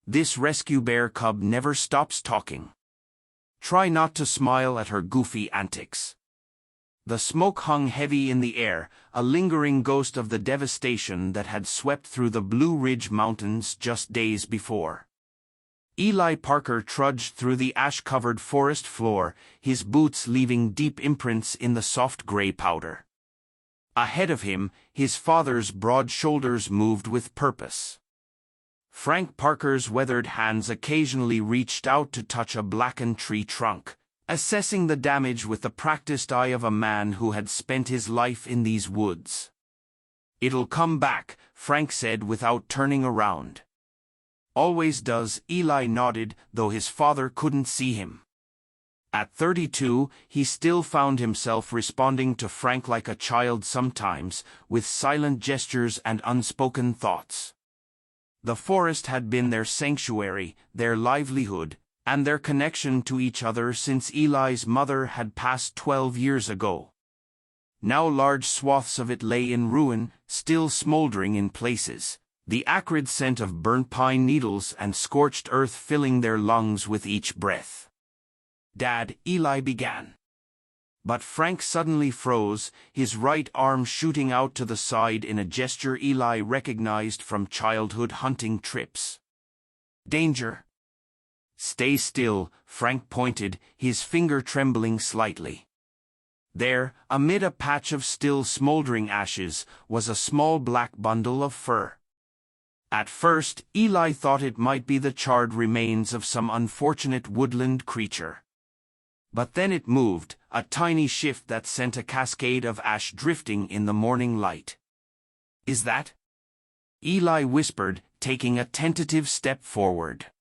This rescue bear cub never stops talking. Try not to smile at her goofy antics. The smoke hung heavy in the air, a lingering ghost of the devastation that had swept through the Blue Ridge Mountains just days before. Eli Parker trudged through the ash-covered forest floor, his boots leaving deep imprints in the soft gray powder. Ahead of him, his father's broad shoulders moved with purpose. Frank Parker's weathered hands occasionally reached out to touch a blackened tree trunk, assessing the damage with the practiced eye of a man who had spent his life in these woods. "It'll come back," Frank said without turning around. "Always does," Eli nodded, though his father couldn't see him. At 32, he still found himself responding to Frank like a child sometimes, with silent gestures and unspoken thoughts. The forest had been their sanctuary, their livelihood, and their connection to each other since Eli's mother had passed 12 years ago. Now large swaths of it lay in ruin, still smoldering in places, the acrid scent of burnt pine needles and scorched earth filling their lungs with each breath. "Dad," Eli began. But Frank suddenly froze, his right arm shooting out to the side in a gesture Eli recognized from childhood hunting trips. "Danger." "Stay still," Frank pointed, his finger trembling slightly. There, amid a patch of still smoldering ashes, was a small black bundle of fur. At first, Eli thought it might be the charred remains of some unfortunate woodland creature. But then it moved, a tiny shift that sent a cascade of ash drifting in the morning light. "Is that?" Eli whispered, taking a tentative step forward.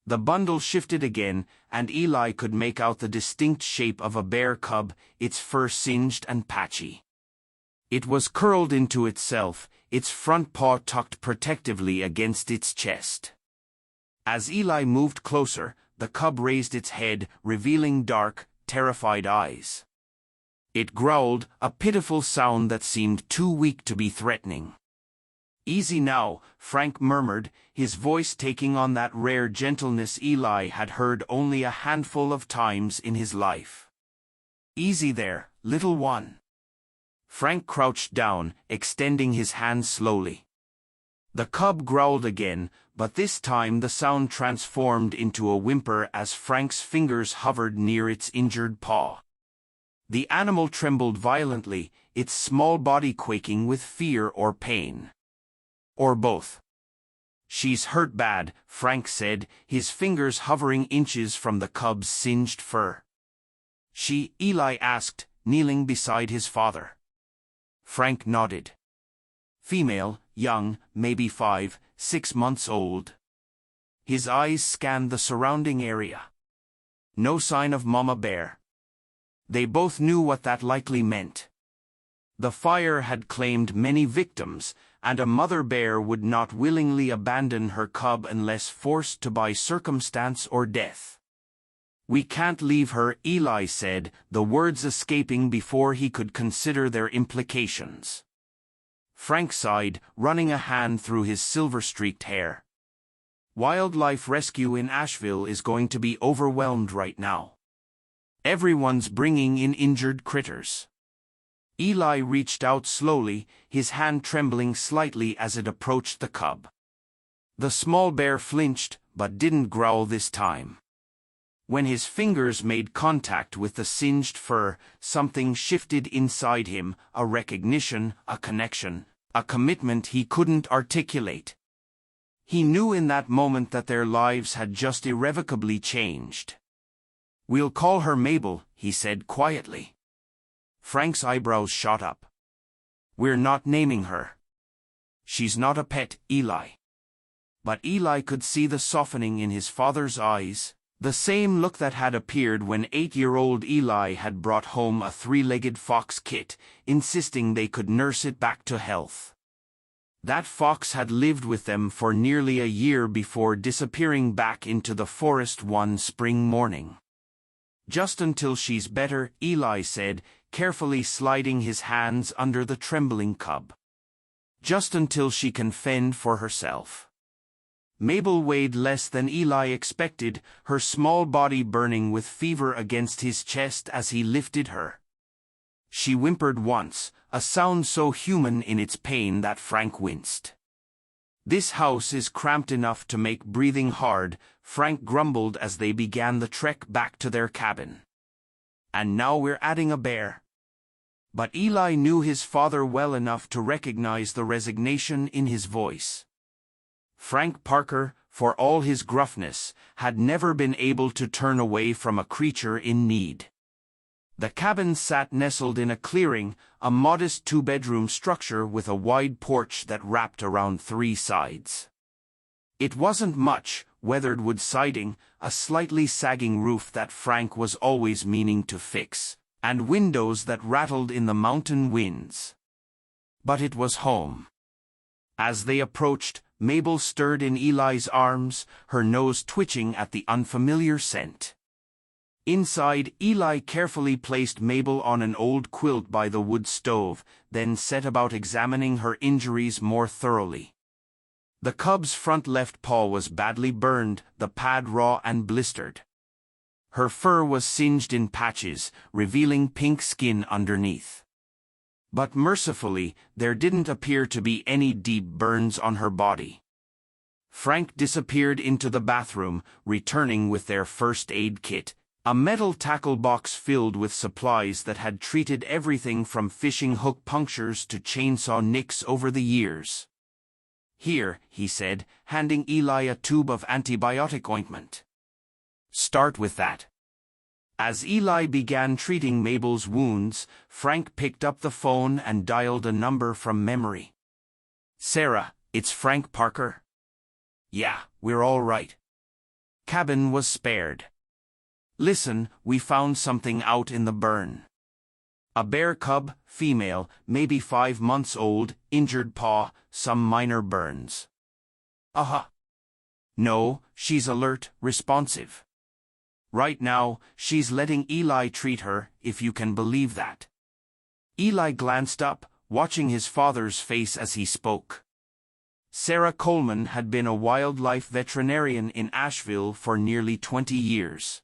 The bundle shifted again, and Eli could make out the distinct shape of a bear cub, its fur singed and patchy. It was curled into itself, its front paw tucked protectively against its chest. As Eli moved closer, the cub raised its head, revealing dark, terrified eyes. It growled, a pitiful sound that seemed too weak to be threatening. "Easy now," Frank murmured, his voice taking on that rare gentleness Eli had heard only a handful of times in his life. "Easy there, little one." Frank crouched down, extending his hand slowly. The cub growled again, but this time the sound transformed into a whimper as Frank's fingers hovered near its injured paw. The animal trembled violently, its small body quaking with fear or pain. Or both. "She's hurt bad," Frank said, his fingers hovering inches from the cub's singed fur. "She?" Eli asked, kneeling beside his father. Frank nodded. "Female, young, maybe 5, 6 months old." His eyes scanned the surrounding area. No sign of Mama Bear. They both knew what that likely meant. The fire had claimed many victims, and a mother bear would not willingly abandon her cub unless forced to by circumstance or death. "We can't leave her," Eli said, the words escaping before he could consider their implications. Frank sighed, running a hand through his silver-streaked hair. "Wildlife rescue in Asheville is going to be overwhelmed right now. Everyone's bringing in injured critters." Eli reached out slowly, his hand trembling slightly as it approached the cub. The small bear flinched, but didn't growl this time. When his fingers made contact with the singed fur, something shifted inside him, a recognition, a connection, a commitment he couldn't articulate. He knew in that moment that their lives had just irrevocably changed. "We'll call her Mabel," he said quietly. Frank's eyebrows shot up. "We're not naming her. She's not a pet, Eli." But Eli could see the softening in his father's eyes, the same look that had appeared when 8-year-old Eli had brought home a 3-legged fox kit, insisting they could nurse it back to health. That fox had lived with them for nearly a year before disappearing back into the forest one spring morning. "Just until she's better," Eli said, carefully sliding his hands under the trembling cub. "Just until she can fend for herself." Mabel weighed less than Eli expected, her small body burning with fever against his chest as he lifted her. She whimpered once, a sound so human in its pain that Frank winced. "This house is cramped enough to make breathing hard," Frank grumbled as they began the trek back to their cabin. "And now we're adding a bear." But Eli knew his father well enough to recognize the resignation in his voice. Frank Parker, for all his gruffness, had never been able to turn away from a creature in need. The cabin sat nestled in a clearing, a modest two-bedroom structure with a wide porch that wrapped around 3 sides. It wasn't much, weathered wood siding, a slightly sagging roof that Frank was always meaning to fix, and windows that rattled in the mountain winds. But it was home. As they approached, Mabel stirred in Eli's arms, her nose twitching at the unfamiliar scent. Inside, Eli carefully placed Mabel on an old quilt by the wood stove, then set about examining her injuries more thoroughly. The cub's front left paw was badly burned, the pad raw and blistered. Her fur was singed in patches, revealing pink skin underneath. But mercifully, there didn't appear to be any deep burns on her body. Frank disappeared into the bathroom, returning with their first aid kit, a metal tackle box filled with supplies that had treated everything from fishing hook punctures to chainsaw nicks over the years. "Here," he said, handing Eli a tube of antibiotic ointment. "Start with that." As Eli began treating Mabel's wounds, Frank picked up the phone and dialed a number from memory. "Sarah, it's Frank Parker." "Yeah, we're all right." Cabin was spared. "Listen, we found something out in the burn. A bear cub, female, maybe 5 months old, injured paw, some minor burns." "Uh-huh." "No, she's alert, responsive. Right now, she's letting Eli treat her, if you can believe that." Eli glanced up, watching his father's face as he spoke. Sarah Coleman had been a wildlife veterinarian in Asheville for nearly 20 years.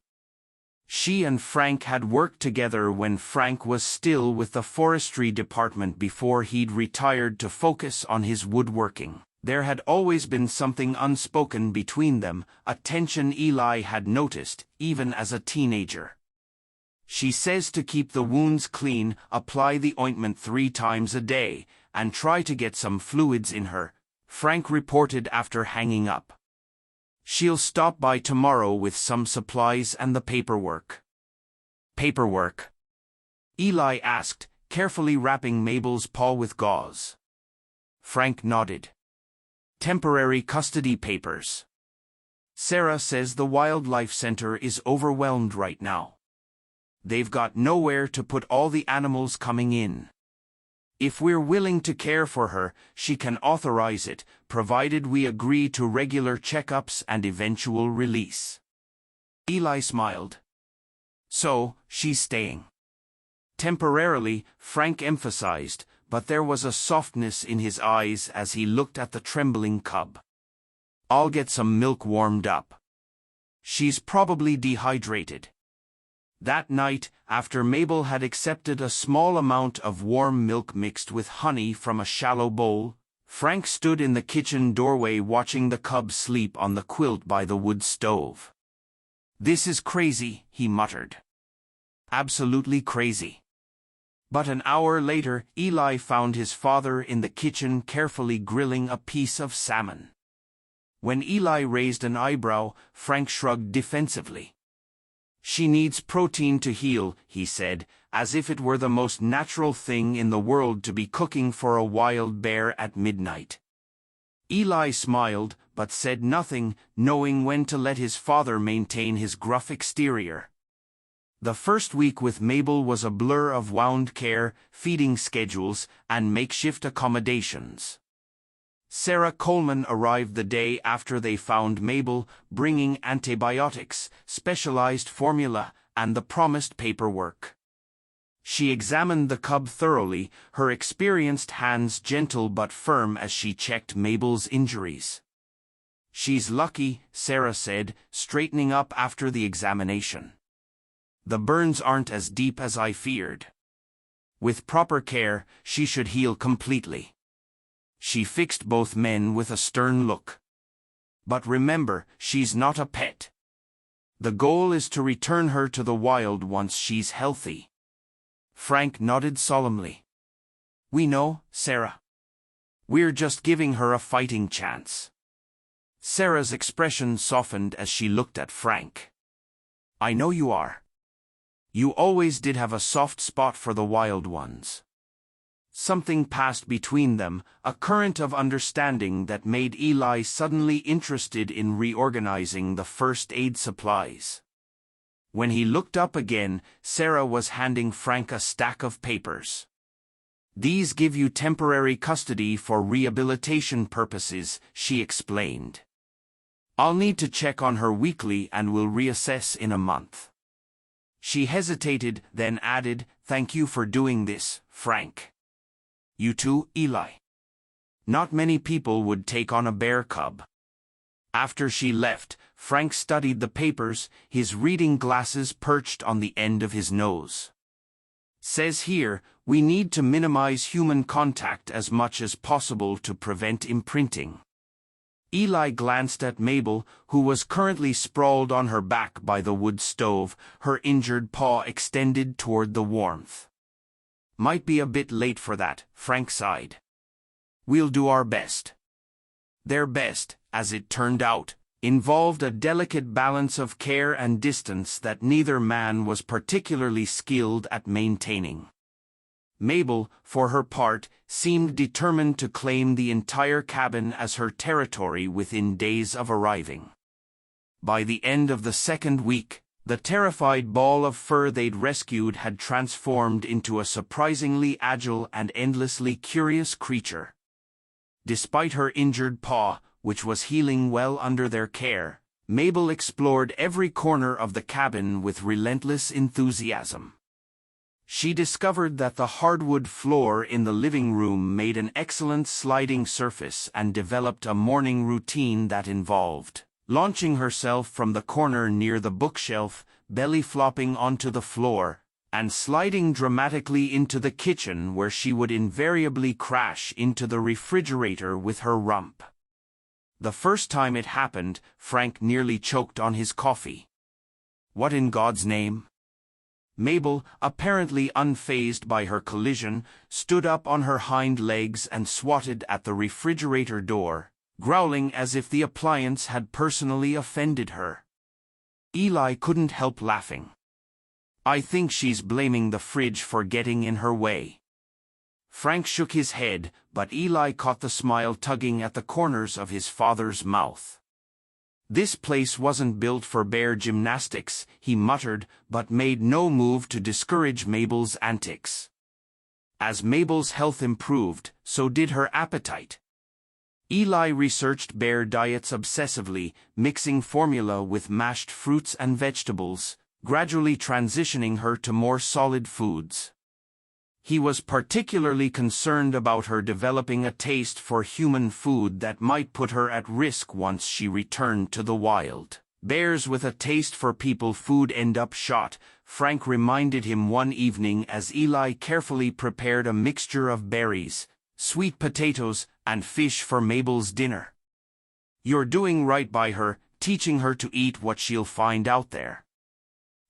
She and Frank had worked together when Frank was still with the forestry department before he'd retired to focus on his woodworking. There had always been something unspoken between them, a tension Eli had noticed, even as a teenager. "She says to keep the wounds clean, apply the ointment 3 times a day, and try to get some fluids in her," Frank reported after hanging up. "She'll stop by tomorrow with some supplies and the paperwork." "Paperwork?" Eli asked, carefully wrapping Mabel's paw with gauze. Frank nodded. "Temporary custody papers. Sarah says the wildlife center is overwhelmed right now. They've got nowhere to put all the animals coming in. If we're willing to care for her, she can authorize it, provided we agree to regular checkups and eventual release." Eli smiled. "So, she's staying." "Temporarily," Frank emphasized, but there was a softness in his eyes as he looked at the trembling cub. "I'll get some milk warmed up. She's probably dehydrated." That night, after Mabel had accepted a small amount of warm milk mixed with honey from a shallow bowl, Frank stood in the kitchen doorway watching the cub sleep on the quilt by the wood stove. "This is crazy," he muttered. "Absolutely crazy." But an hour later, Eli found his father in the kitchen carefully grilling a piece of salmon. When Eli raised an eyebrow, Frank shrugged defensively. "She needs protein to heal," he said, as if it were the most natural thing in the world to be cooking for a wild bear at midnight. Eli smiled, but said nothing, knowing when to let his father maintain his gruff exterior. The first week with Mabel was a blur of wound care, feeding schedules, and makeshift accommodations. Sarah Coleman arrived the day after they found Mabel, bringing antibiotics, specialized formula, and the promised paperwork. She examined the cub thoroughly, her experienced hands gentle but firm as she checked Mabel's injuries. She's lucky, Sarah said, straightening up after the examination. The burns aren't as deep as I feared. With proper care, she should heal completely. She fixed both men with a stern look. But remember, she's not a pet. The goal is to return her to the wild once she's healthy. Frank nodded solemnly. We know, Sarah. We're just giving her a fighting chance. Sarah's expression softened as she looked at Frank. I know you are. You always did have a soft spot for the wild ones. Something passed between them, a current of understanding that made Eli suddenly interested in reorganizing the first aid supplies. When he looked up again, Sarah was handing Frank a stack of papers. These give you temporary custody for rehabilitation purposes, she explained. I'll need to check on her weekly and will reassess in a month. She hesitated, then added, Thank you for doing this, Frank. You too, Eli. Not many people would take on a bear cub. After she left, Frank studied the papers, his reading glasses perched on the end of his nose. Says here, we need to minimize human contact as much as possible to prevent imprinting. Eli glanced at Mabel, who was currently sprawled on her back by the wood stove, her injured paw extended toward the warmth. Might be a bit late for that, Frank sighed. We'll do our best. Their best, as it turned out, involved a delicate balance of care and distance that neither man was particularly skilled at maintaining. Mabel, for her part, seemed determined to claim the entire cabin as her territory within days of arriving. By the end of the second week, the terrified ball of fur they'd rescued had transformed into a surprisingly agile and endlessly curious creature. Despite her injured paw, which was healing well under their care, Mabel explored every corner of the cabin with relentless enthusiasm. She discovered that the hardwood floor in the living room made an excellent sliding surface and developed a morning routine that involved launching herself from the corner near the bookshelf, belly flopping onto the floor, and sliding dramatically into the kitchen where she would invariably crash into the refrigerator with her rump. The first time it happened, Frank nearly choked on his coffee. What in God's name? Mabel, apparently unfazed by her collision, stood up on her hind legs and swatted at the refrigerator door, growling as if the appliance had personally offended her. Eli couldn't help laughing. I think she's blaming the fridge for getting in her way. Frank shook his head, but Eli caught the smile tugging at the corners of his father's mouth. This place wasn't built for bear gymnastics, he muttered, but made no move to discourage Mabel's antics. As Mabel's health improved, so did her appetite. Eli researched bear diets obsessively, mixing formula with mashed fruits and vegetables, gradually transitioning her to more solid foods. He was particularly concerned about her developing a taste for human food that might put her at risk once she returned to the wild. Bears with a taste for people food end up shot, Frank reminded him one evening as Eli carefully prepared a mixture of berries, sweet potatoes, and fish for Mabel's dinner. You're doing right by her, teaching her to eat what she'll find out there.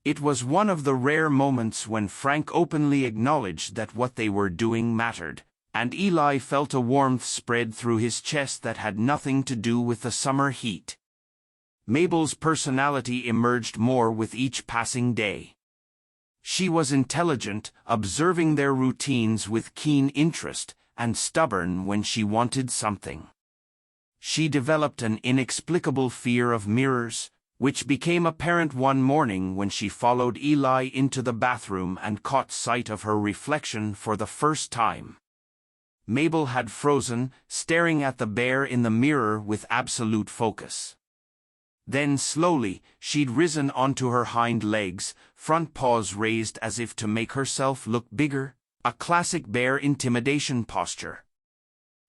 It was one of the rare moments when Frank openly acknowledged that what they were doing mattered, and Eli felt a warmth spread through his chest that had nothing to do with the summer heat. Mabel's personality emerged more with each passing day. She was intelligent, observing their routines with keen interest, and stubborn when she wanted something. She developed an inexplicable fear of mirrors, which became apparent one morning when she followed Eli into the bathroom and caught sight of her reflection for the first time. Mabel had frozen, staring at the bear in the mirror with absolute focus. Then slowly, she'd risen onto her hind legs, front paws raised as if to make herself look bigger, a classic bear intimidation posture.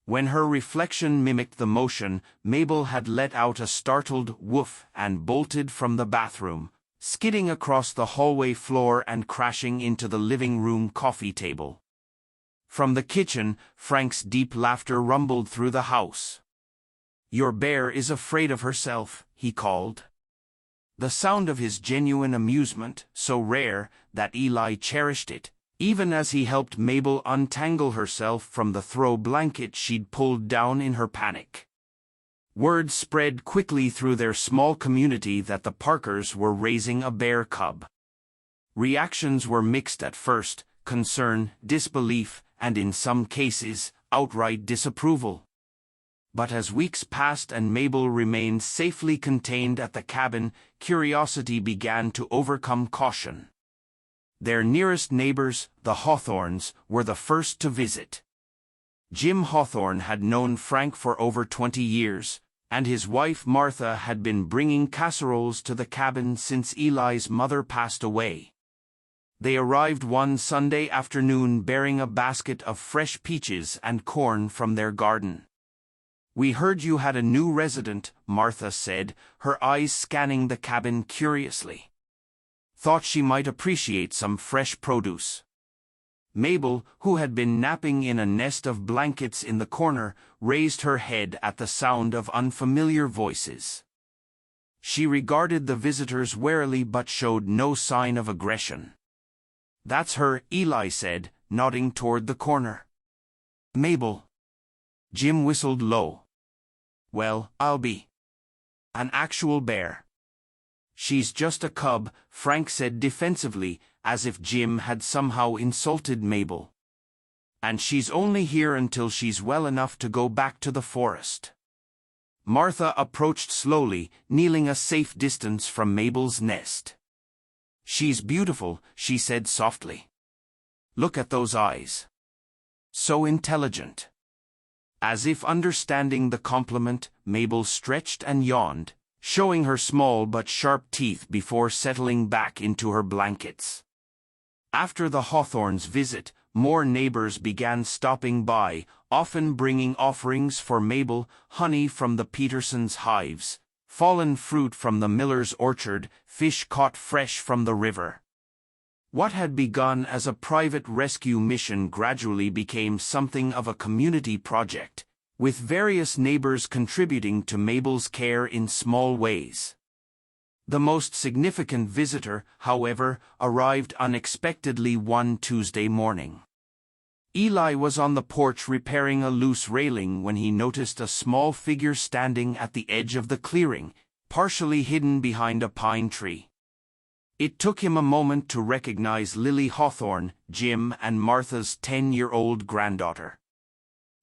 When her reflection mimicked the motion, Mabel had let out a startled woof and bolted from the bathroom, skidding across the hallway floor and crashing into the living room coffee table. From the kitchen, Frank's deep laughter rumbled through the house. "Your bear is afraid of herself," he called. The sound of his genuine amusement, so rare that Eli cherished it, even as he helped Mabel untangle herself from the throw blanket she'd pulled down in her panic. Word spread quickly through their small community that the Parkers were raising a bear cub. Reactions were mixed at first: concern, disbelief, and in some cases, outright disapproval. But as weeks passed and Mabel remained safely contained at the cabin, curiosity began to overcome caution. Their nearest neighbors, the Hawthorns, were the first to visit. Jim Hawthorne had known Frank for over 20 years, and his wife Martha had been bringing casseroles to the cabin since Eli's mother passed away. They arrived one Sunday afternoon bearing a basket of fresh peaches and corn from their garden. "We heard you had a new resident," Martha said, her eyes scanning the cabin curiously. "Thought she might appreciate some fresh produce." Mabel, who had been napping in a nest of blankets in the corner, raised her head at the sound of unfamiliar voices. She regarded the visitors warily but showed no sign of aggression. "That's her," Eli said, nodding toward the corner. "Mabel." Jim whistled low. "Well, I'll be an actual bear." "She's just a cub," Frank said defensively, as if Jim had somehow insulted Mabel. "And she's only here until she's well enough to go back to the forest." Martha approached slowly, kneeling a safe distance from Mabel's nest. "She's beautiful," she said softly. "Look at those eyes. So intelligent." As if understanding the compliment, Mabel stretched and yawned, showing her small but sharp teeth before settling back into her blankets. After the Hawthorns' visit, more neighbors began stopping by, often bringing offerings for Mabel: honey from the Petersons' hives, fallen fruit from the miller's orchard, fish caught fresh from the river. What had begun as a private rescue mission gradually became something of a community project, with various neighbors contributing to Mabel's care in small ways. The most significant visitor, however, arrived unexpectedly one Tuesday morning. Eli was on the porch repairing a loose railing when he noticed a small figure standing at the edge of the clearing, partially hidden behind a pine tree. It took him a moment to recognize Lily Hawthorne, Jim and Martha's 10-year-old granddaughter.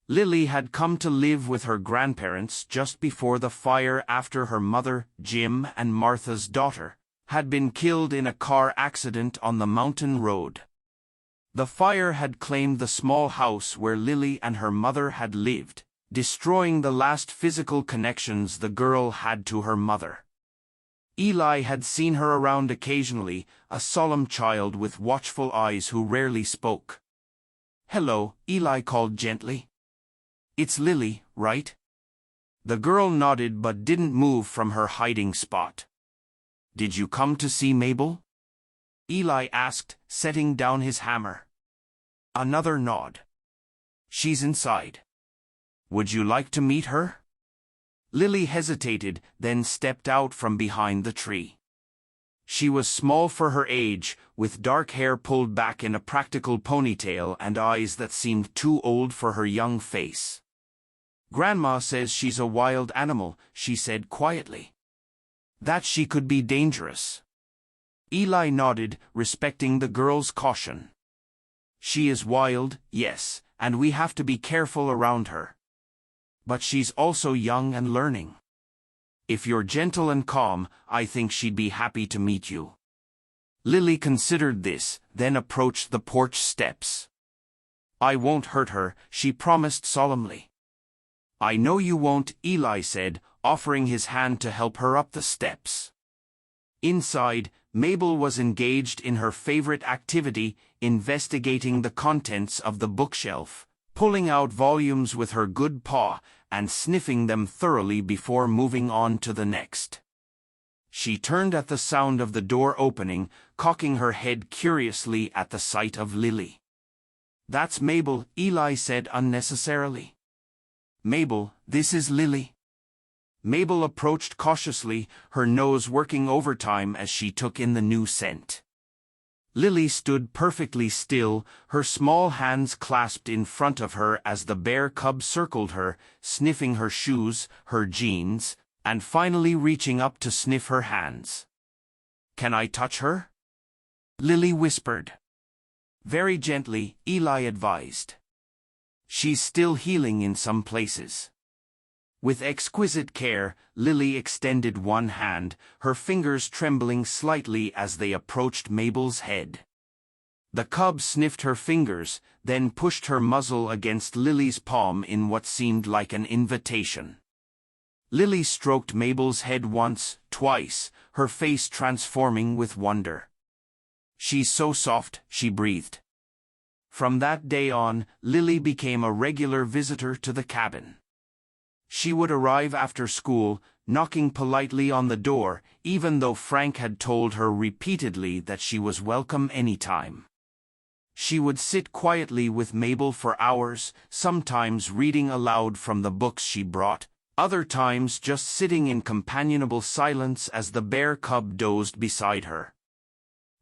Lily had come to live with her grandparents just before the fire after her mother, Jim and Martha's daughter, had been killed in a car accident on the mountain road. The fire had claimed the small house where Lily and her mother had lived, destroying the last physical connections the girl had to her mother. Eli had seen her around occasionally, a solemn child with watchful eyes who rarely spoke. "Hello," Eli called gently. "It's Lily, right?" The girl nodded but didn't move from her hiding spot. "Did you come to see Mabel?" Eli asked, setting down his hammer. Another nod. "She's inside. Would you like to meet her?" Lily hesitated, then stepped out from behind the tree. She was small for her age, with dark hair pulled back in a practical ponytail and eyes that seemed too old for her young face. "Grandma says she's a wild animal," she said quietly. "That she could be dangerous." Eli nodded, respecting the girl's caution. "She is wild, yes, and we have to be careful around her. But she's also young and learning. If you're gentle and calm, I think she'd be happy to meet you." Lily considered this, then approached the porch steps. "I won't hurt her," she promised solemnly. "I know you won't," Eli said, offering his hand to help her up the steps. Inside, Mabel was engaged in her favorite activity, investigating the contents of the bookshelf, pulling out volumes with her good paw and sniffing them thoroughly before moving on to the next. She turned at the sound of the door opening, cocking her head curiously at the sight of Lily. "That's Mabel," Eli said unnecessarily. "Mabel, this is Lily." Mabel approached cautiously, her nose working overtime as she took in the new scent. Lily stood perfectly still, her small hands clasped in front of her as the bear cub circled her, sniffing her shoes, her jeans, and finally reaching up to sniff her hands. "Can I touch her?" Lily whispered. "Very gently," Eli advised. "She's still healing in some places." With exquisite care, Lily extended one hand, her fingers trembling slightly as they approached Mabel's head. The cub sniffed her fingers, then pushed her muzzle against Lily's palm in what seemed like an invitation. Lily stroked Mabel's head once, twice, her face transforming with wonder. "She's so soft," she breathed. From that day on, Lily became a regular visitor to the cabin. She would arrive after school, knocking politely on the door, even though Frank had told her repeatedly that she was welcome anytime. She would sit quietly with Mabel for hours, sometimes reading aloud from the books she brought, other times just sitting in companionable silence as the bear cub dozed beside her.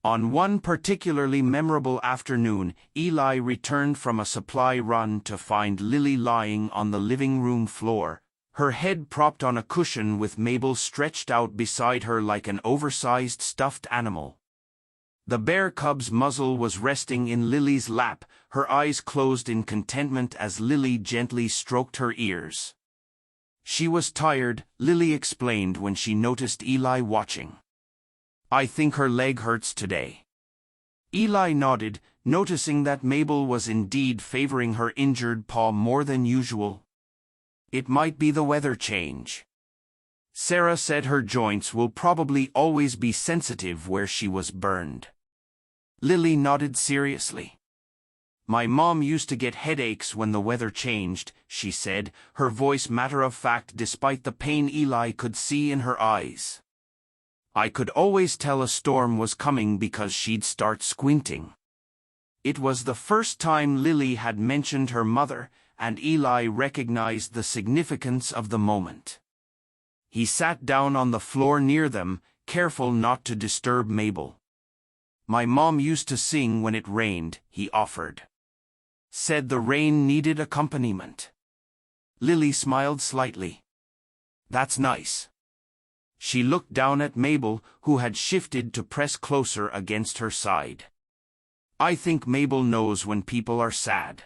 On one particularly memorable afternoon, Eli returned from a supply run to find Lily lying on the living room floor, her head propped on a cushion with Mabel stretched out beside her like an oversized stuffed animal. The bear cub's muzzle was resting in Lily's lap, her eyes closed in contentment as Lily gently stroked her ears. She was tired, Lily explained when she noticed Eli watching. "I think her leg hurts today." Eli nodded, noticing that Mabel was indeed favoring her injured paw more than usual. "It might be the weather change." Sarah said her joints will probably always be sensitive where she was burned. Lily nodded seriously. "My mom used to get headaches when the weather changed," she said, her voice matter-of-fact despite the pain Eli could see in her eyes. "I could always tell a storm was coming because she'd start squinting." It was the first time Lily had mentioned her mother, and Eli recognized the significance of the moment. He sat down on the floor near them, careful not to disturb Mabel. "My mom used to sing when it rained," he offered. "Said the rain needed accompaniment." Lily smiled slightly. "That's nice." She looked down at Mabel, who had shifted to press closer against her side. "I think Mabel knows when people are sad.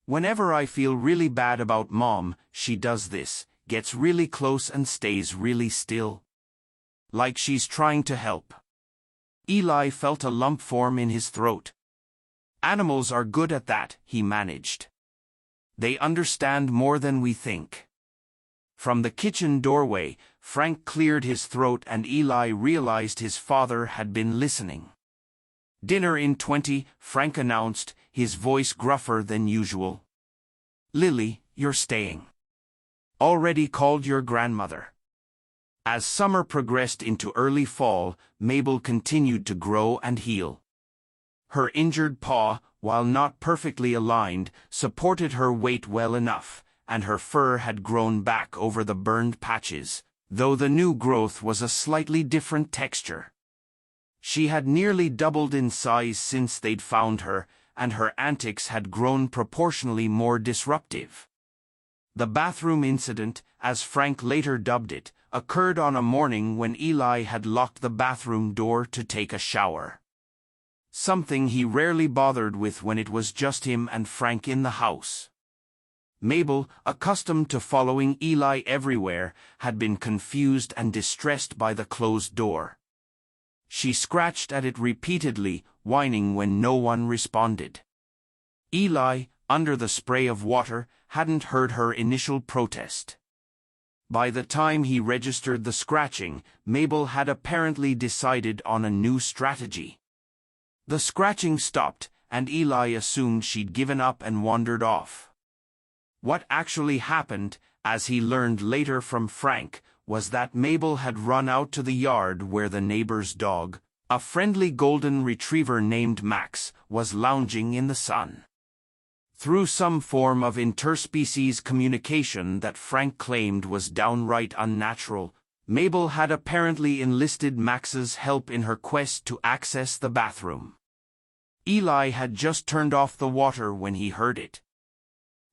Whenever I feel really bad about Mom, she does this, gets really close and stays really still. Like she's trying to help." Eli felt a lump form in his throat. "Animals are good at that," he managed. "They understand more than we think." From the kitchen doorway, Frank cleared his throat and Eli realized his father had been listening. "Dinner in 20, Frank announced, his voice gruffer than usual. "Lily, you're staying. Already called your grandmother." As summer progressed into early fall, Mabel continued to grow and heal. Her injured paw, while not perfectly aligned, supported her weight well enough, and her fur had grown back over the burned patches, though the new growth was a slightly different texture. She had nearly doubled in size since they'd found her, and her antics had grown proportionally more disruptive. The bathroom incident, as Frank later dubbed it, occurred on a morning when Eli had locked the bathroom door to take a shower. Something he rarely bothered with when it was just him and Frank in the house. Mabel, accustomed to following Eli everywhere, had been confused and distressed by the closed door. She scratched at it repeatedly, whining when no one responded. Eli, under the spray of water, hadn't heard her initial protest. By the time he registered the scratching, Mabel had apparently decided on a new strategy. The scratching stopped, and Eli assumed she'd given up and wandered off. What actually happened, as he learned later from Frank, was that Mabel had run out to the yard where the neighbor's dog, a friendly golden retriever named Max, was lounging in the sun. Through some form of interspecies communication that Frank claimed was downright unnatural, Mabel had apparently enlisted Max's help in her quest to access the bathroom. Eli had just turned off the water when he heard it.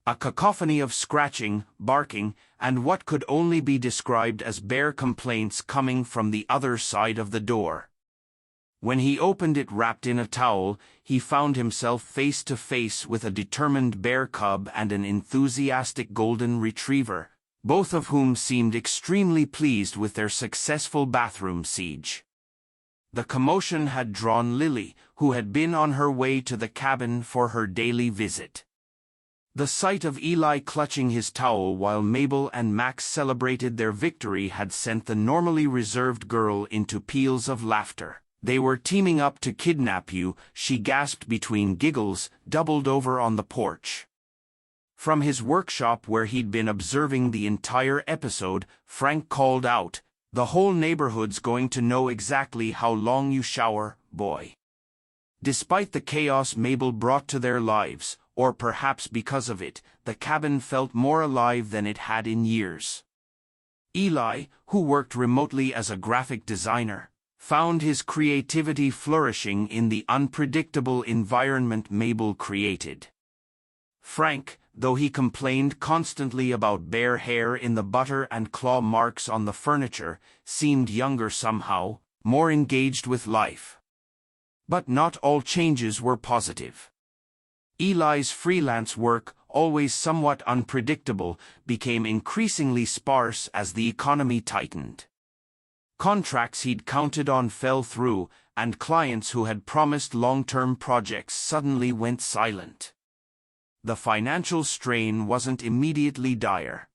A cacophony of scratching, barking, and what could only be described as bear complaints coming from the other side of the door. When he opened it wrapped in a towel, he found himself face to face with a determined bear cub and an enthusiastic golden retriever, both of whom seemed extremely pleased with their successful bathroom siege. The commotion had drawn Lily, who had been on her way to the cabin for her daily visit. The sight of Eli clutching his towel while Mabel and Max celebrated their victory had sent the normally reserved girl into peals of laughter. "They were teaming up to kidnap you," she gasped between giggles, doubled over on the porch. From his workshop where he'd been observing the entire episode, Frank called out, "The whole neighborhood's going to know exactly how long you shower, boy." Despite the chaos Mabel brought to their lives, or perhaps because of it, the cabin felt more alive than it had in years. Eli, who worked remotely as a graphic designer, found his creativity flourishing in the unpredictable environment Mabel created. Frank, though he complained constantly about bear hair in the butter and claw marks on the furniture, seemed younger somehow, more engaged with life. But not all changes were positive. Eli's freelance work, always somewhat unpredictable, became increasingly sparse as the economy tightened. Contracts he'd counted on fell through, and clients who had promised long-term projects suddenly went silent. The financial strain wasn't immediately dire.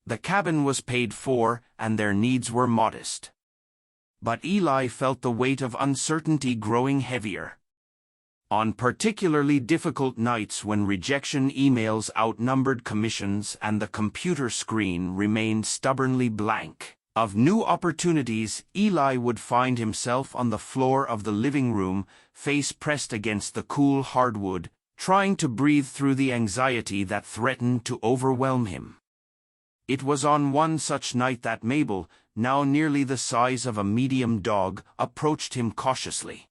The cabin was paid for, and their needs were modest. But Eli felt the weight of uncertainty growing heavier. On particularly difficult nights when rejection emails outnumbered commissions and the computer screen remained stubbornly blank of new opportunities, Eli would find himself on the floor of the living room, face pressed against the cool hardwood, trying to breathe through the anxiety that threatened to overwhelm him. It was on one such night that Mabel, now nearly the size of a medium dog, approached him cautiously.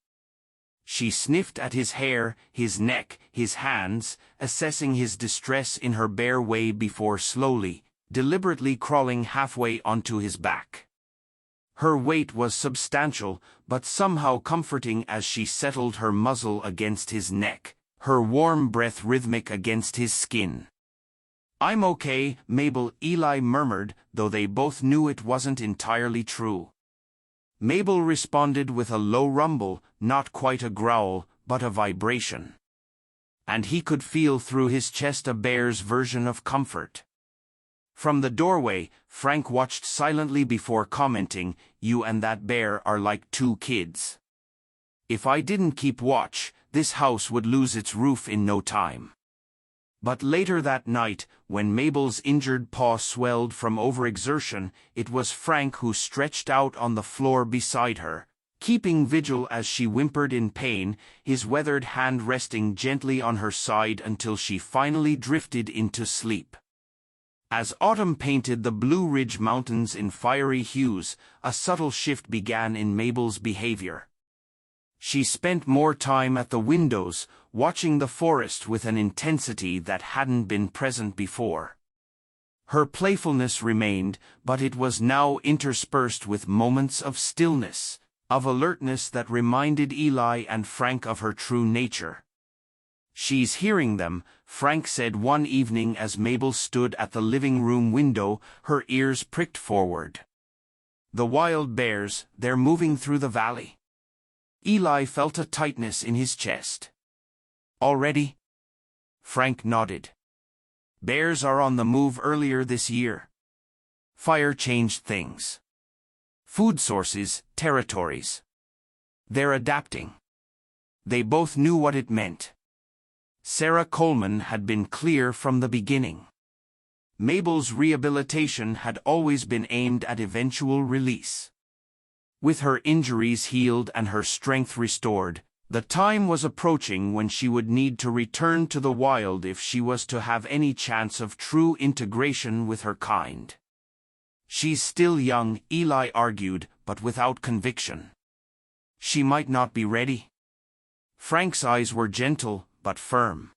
She sniffed at his hair, his neck, his hands, assessing his distress in her bare way before slowly, deliberately crawling halfway onto his back. Her weight was substantial, but somehow comforting as she settled her muzzle against his neck, her warm breath rhythmic against his skin. "I'm okay, Mabel," Eli murmured, though they both knew it wasn't entirely true. Mabel responded with a low rumble, not quite a growl, but a vibration. And he could feel through his chest a bear's version of comfort. From the doorway, Frank watched silently before commenting, "You and that bear are like two kids. If I didn't keep watch, this house would lose its roof in no time." But later that night, when Mabel's injured paw swelled from overexertion, it was Frank who stretched out on the floor beside her, keeping vigil as she whimpered in pain, his weathered hand resting gently on her side until she finally drifted into sleep. As autumn painted the Blue Ridge Mountains in fiery hues, a subtle shift began in Mabel's behavior. She spent more time at the windows, watching the forest with an intensity that hadn't been present before. Her playfulness remained, but it was now interspersed with moments of stillness, of alertness that reminded Eli and Frank of her true nature. "She's hearing them," Frank said one evening as Mabel stood at the living room window, her ears pricked forward. "The wild bears, they're moving through the valley." Eli felt a tightness in his chest. "Already?" Frank nodded. "Bears are on the move earlier this year. Fire changed things. Food sources, territories. They're adapting. They both knew what it meant. Sarah Coleman had been clear from the beginning. Mabel's rehabilitation had always been aimed at eventual release. With her injuries healed and her strength restored, the time was approaching when she would need to return to the wild if she was to have any chance of true integration with her kind. She's still young, Eli argued, but without conviction. She might not be ready. Frank's eyes were gentle, but firm.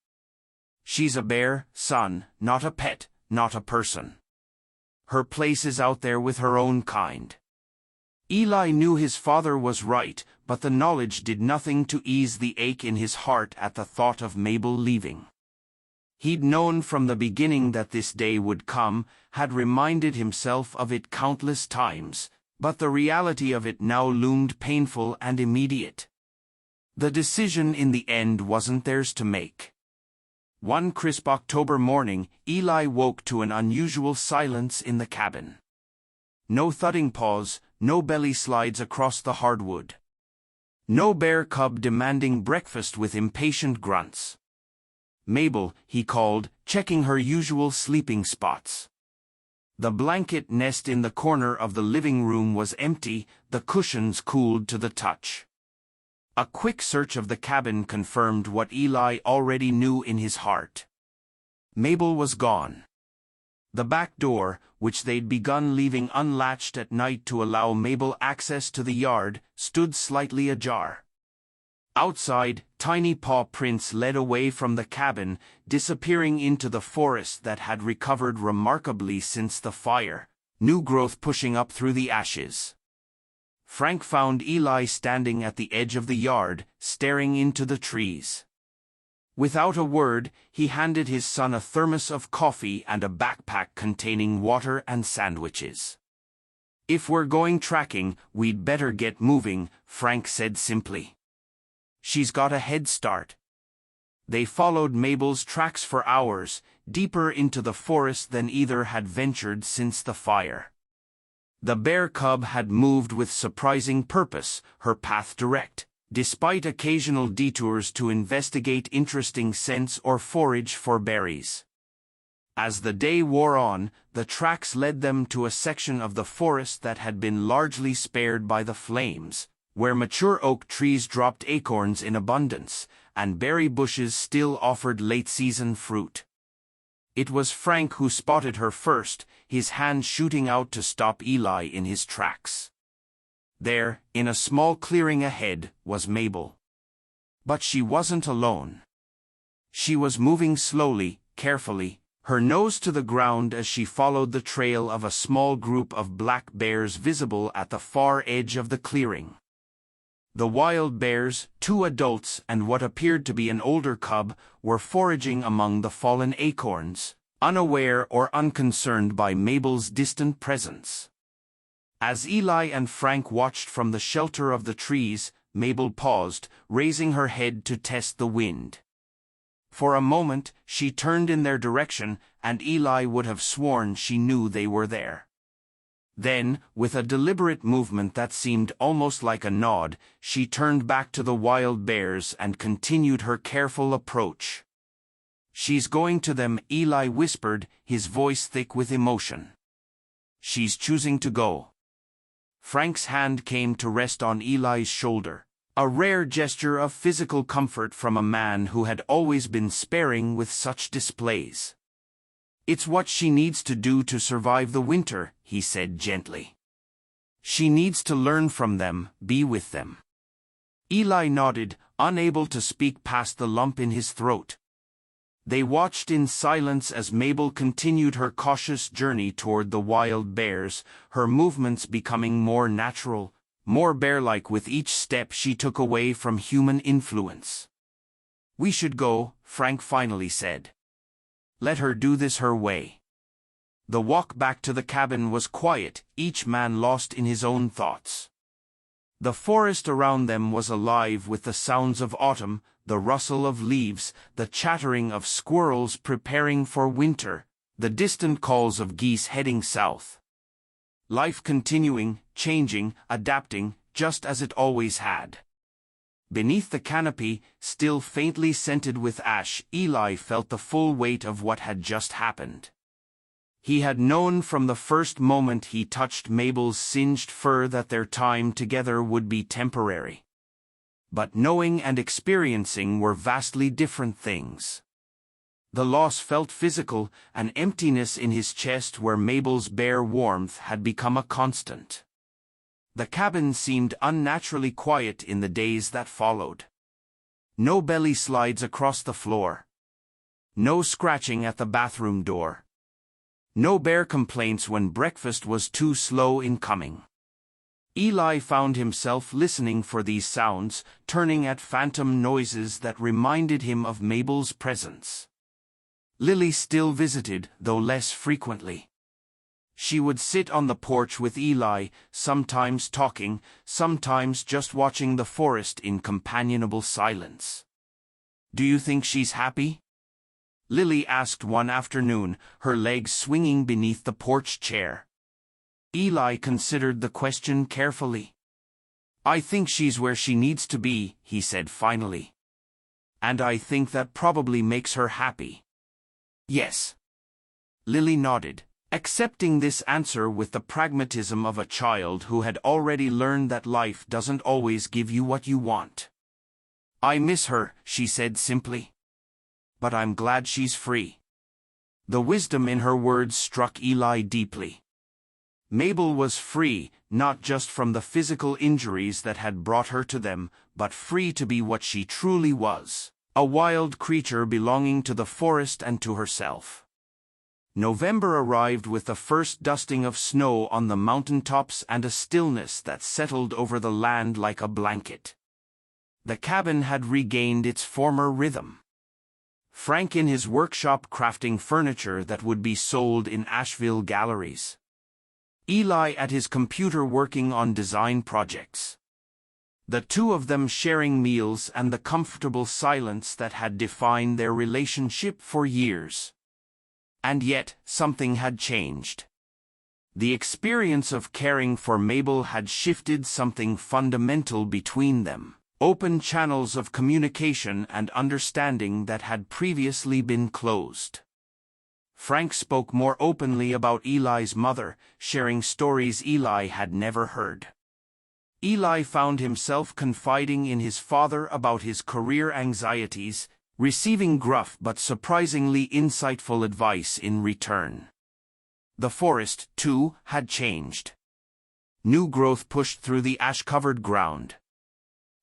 She's a bear, son, not a pet, not a person. Her place is out there with her own kind. Eli knew his father was right, but the knowledge did nothing to ease the ache in his heart at the thought of Mabel leaving. He'd known from the beginning that this day would come, had reminded himself of it countless times, but the reality of it now loomed painful and immediate. The decision in the end wasn't theirs to make. One crisp October morning, Eli woke to an unusual silence in the cabin. No thudding paws, no belly slides across the hardwood. No bear cub demanding breakfast with impatient grunts. "Mabel," he called, checking her usual sleeping spots. The blanket nest in the corner of the living room was empty, the cushions cooled to the touch. A quick search of the cabin confirmed what Eli already knew in his heart. Mabel was gone. The back door, which they'd begun leaving unlatched at night to allow Mabel access to the yard, stood slightly ajar. Outside, tiny paw prints led away from the cabin, disappearing into the forest that had recovered remarkably since the fire, new growth pushing up through the ashes. Frank found Eli standing at the edge of the yard, staring into the trees. Without a word, he handed his son a thermos of coffee and a backpack containing water and sandwiches. "If we're going tracking, we'd better get moving," Frank said simply. "She's got a head start." They followed Mabel's tracks for hours, deeper into the forest than either had ventured since the fire. The bear cub had moved with surprising purpose, her path direct, despite occasional detours to investigate interesting scents or forage for berries. As the day wore on, the tracks led them to a section of the forest that had been largely spared by the flames, where mature oak trees dropped acorns in abundance, and berry bushes still offered late-season fruit. It was Frank who spotted her first, his hand shooting out to stop Eli in his tracks. There, in a small clearing ahead, was Mabel. But she wasn't alone. She was moving slowly, carefully, her nose to the ground as she followed the trail of a small group of black bears visible at the far edge of the clearing. The wild bears, 2 adults and what appeared to be an older cub, were foraging among the fallen acorns, unaware or unconcerned by Mabel's distant presence. As Eli and Frank watched from the shelter of the trees, Mabel paused, raising her head to test the wind. For a moment, she turned in their direction, and Eli would have sworn she knew they were there. Then, with a deliberate movement that seemed almost like a nod, she turned back to the wild bears and continued her careful approach. "She's going to them," Eli whispered, his voice thick with emotion. "She's choosing to go." Frank's hand came to rest on Eli's shoulder, a rare gesture of physical comfort from a man who had always been sparing with such displays. "It's what she needs to do to survive the winter," he said gently. "She needs to learn from them, be with them." Eli nodded, unable to speak past the lump in his throat. They watched in silence as Mabel continued her cautious journey toward the wild bears, her movements becoming more natural, more bear-like with each step she took away from human influence. "We should go," Frank finally said. "Let her do this her way." The walk back to the cabin was quiet, each man lost in his own thoughts. The forest around them was alive with the sounds of autumn, the rustle of leaves, the chattering of squirrels preparing for winter, the distant calls of geese heading south. Life continuing, changing, adapting, just as it always had. Beneath the canopy, still faintly scented with ash, Eli felt the full weight of what had just happened. He had known from the first moment he touched Mabel's singed fur that their time together would be temporary. But knowing and experiencing were vastly different things. The loss felt physical, an emptiness in his chest where Mabel's bare warmth had become a constant. The cabin seemed unnaturally quiet in the days that followed. No belly slides across the floor. No scratching at the bathroom door. No bear complaints when breakfast was too slow in coming. Eli found himself listening for these sounds, turning at phantom noises that reminded him of Mabel's presence. Lily still visited, though less frequently. She would sit on the porch with Eli, sometimes talking, sometimes just watching the forest in companionable silence. "Do you think she's happy?" Lily asked one afternoon, her legs swinging beneath the porch chair. Eli considered the question carefully. "I think she's where she needs to be," he said finally. "And I think that probably makes her happy." "Yes." Lily nodded, accepting this answer with the pragmatism of a child who had already learned that life doesn't always give you what you want. "I miss her," she said simply. "But I'm glad she's free." The wisdom in her words struck Eli deeply. Mabel was free, not just from the physical injuries that had brought her to them, but free to be what she truly was, a wild creature belonging to the forest and to herself. November arrived with the first dusting of snow on the mountaintops and a stillness that settled over the land like a blanket. The cabin had regained its former rhythm. Frank in his workshop crafting furniture that would be sold in Asheville galleries. Eli at his computer working on design projects. The two of them sharing meals and the comfortable silence that had defined their relationship for years. And yet, something had changed. The experience of caring for Mabel had shifted something fundamental between them, open channels of communication and understanding that had previously been closed. Frank spoke more openly about Eli's mother, sharing stories Eli had never heard. Eli found himself confiding in his father about his career anxieties, receiving gruff but surprisingly insightful advice in return. The forest, too, had changed. New growth pushed through the ash-covered ground.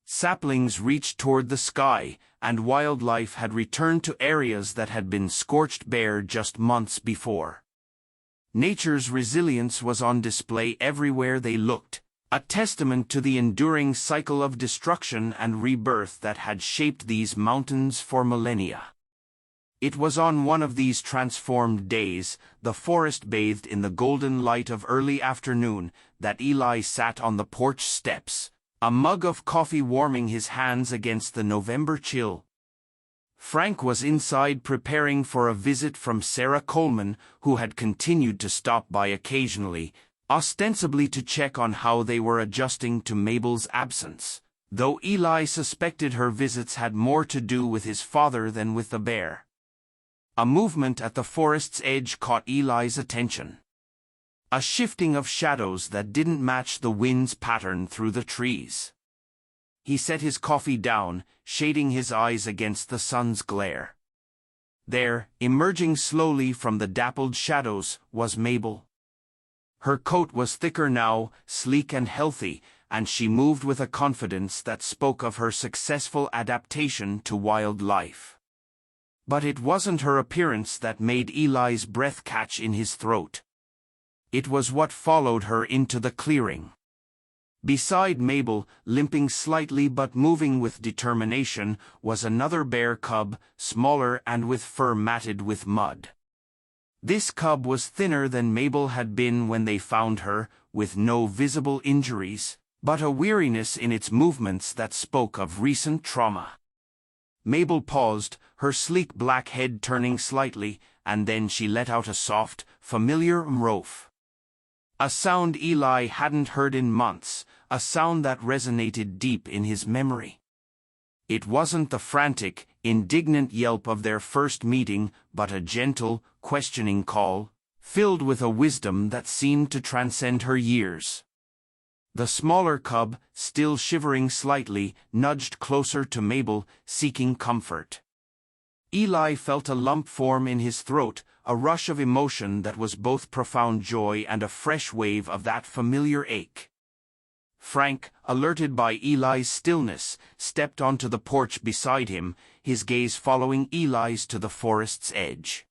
Saplings reached toward the sky, and wildlife had returned to areas that had been scorched bare just months before. Nature's resilience was on display everywhere they looked, a testament to the enduring cycle of destruction and rebirth that had shaped these mountains for millennia. It was on one of these transformed days, the forest bathed in the golden light of early afternoon, that Eli sat on the porch steps, a mug of coffee warming his hands against the November chill. Frank was inside preparing for a visit from Sarah Coleman, who had continued to stop by occasionally, ostensibly to check on how they were adjusting to Mabel's absence, though Eli suspected her visits had more to do with his father than with the bear. A movement at the forest's edge caught Eli's attention. A shifting of shadows that didn't match the wind's pattern through the trees. He set his coffee down, shading his eyes against the sun's glare. There, emerging slowly from the dappled shadows, was Mabel. Her coat was thicker now, sleek and healthy, and she moved with a confidence that spoke of her successful adaptation to wild life. But it wasn't her appearance that made Eli's breath catch in his throat. It was what followed her into the clearing. Beside Mabel, limping slightly but moving with determination, was another bear cub, smaller and with fur matted with mud. This cub was thinner than Mabel had been when they found her, with no visible injuries, but a weariness in its movements that spoke of recent trauma. Mabel paused, her sleek black head turning slightly, and then she let out a soft, familiar mrof. A sound Eli hadn't heard in months, a sound that resonated deep in his memory. It wasn't the frantic, indignant yelp of their first meeting, but a gentle, questioning call, filled with a wisdom that seemed to transcend her years. The smaller cub, still shivering slightly, nudged closer to Mabel, seeking comfort. Eli felt a lump form in his throat, a rush of emotion that was both profound joy and a fresh wave of that familiar ache. Frank, alerted by Eli's stillness, stepped onto the porch beside him, his gaze following Eli's to the forest's edge.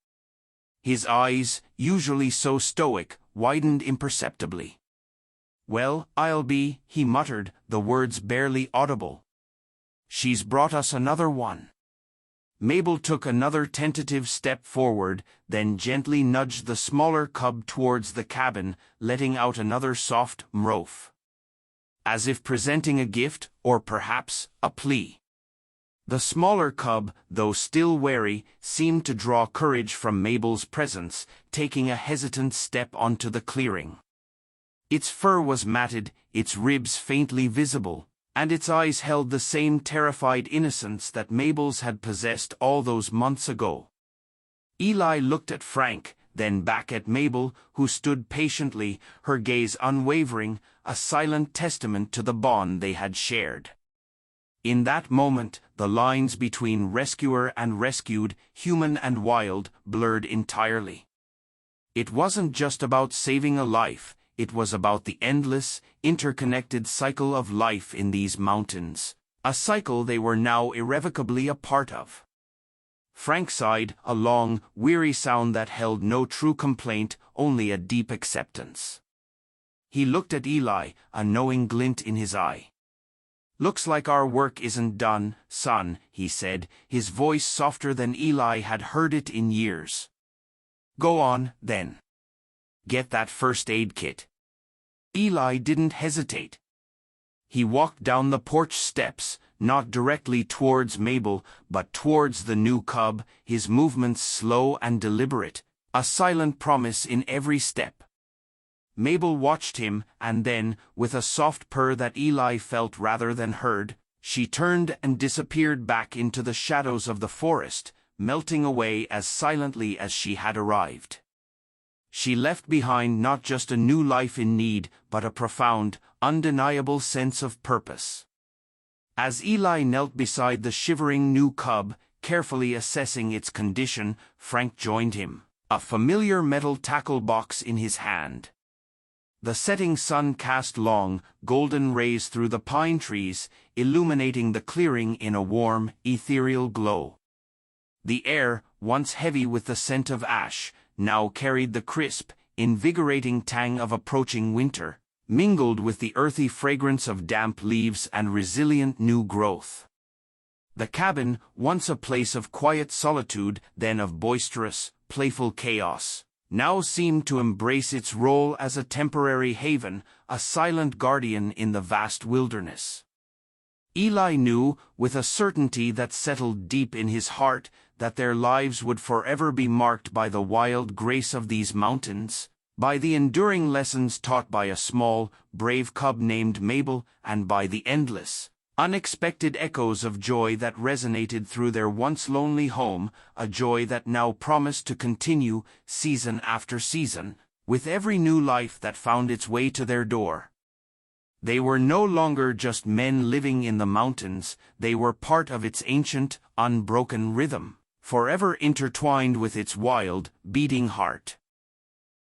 His eyes, usually so stoic, widened imperceptibly. "Well, I'll be," he muttered, the words barely audible. "She's brought us another one." Mabel took another tentative step forward, then gently nudged the smaller cub towards the cabin, letting out another soft mrof, as if presenting a gift, or perhaps a plea. The smaller cub, though still wary, seemed to draw courage from Mabel's presence, taking a hesitant step onto the clearing. Its fur was matted, its ribs faintly visible, and its eyes held the same terrified innocence that Mabel's had possessed all those months ago. Eli looked at Frank, then back at Mabel, who stood patiently, her gaze unwavering, a silent testament to the bond they had shared. In that moment, the lines between rescuer and rescued, human and wild, blurred entirely. It wasn't just about saving a life, it was about the endless, interconnected cycle of life in these mountains, a cycle they were now irrevocably a part of. Frank sighed, a long, weary sound that held no true complaint, only a deep acceptance. He looked at Eli, a knowing glint in his eye. "Looks like our work isn't done, son," he said, his voice softer than Eli had heard it in years. "Go on, then. Get that first aid kit." Eli didn't hesitate. He walked down the porch steps, not directly towards Mabel, but towards the new cub, his movements slow and deliberate, a silent promise in every step. Mabel watched him, and then, with a soft purr that Eli felt rather than heard, she turned and disappeared back into the shadows of the forest, melting away as silently as she had arrived. She left behind not just a new life in need, but a profound, undeniable sense of purpose. As Eli knelt beside the shivering new cub, carefully assessing its condition, Frank joined him, a familiar metal tackle box in his hand. The setting sun cast long, golden rays through the pine trees, illuminating the clearing in a warm, ethereal glow. The air, once heavy with the scent of ash, now carried the crisp, invigorating tang of approaching winter, mingled with the earthy fragrance of damp leaves and resilient new growth. The cabin, once a place of quiet solitude, then of boisterous, playful chaos, now seemed to embrace its role as a temporary haven, a silent guardian in the vast wilderness. Eli knew, with a certainty that settled deep in his heart, that their lives would forever be marked by the wild grace of these mountains, by the enduring lessons taught by a small, brave cub named Mabel, and by the endless, unexpected echoes of joy that resonated through their once lonely home, a joy that now promised to continue, season after season, with every new life that found its way to their door. They were no longer just men living in the mountains, they were part of its ancient, unbroken rhythm, forever intertwined with its wild, beating heart.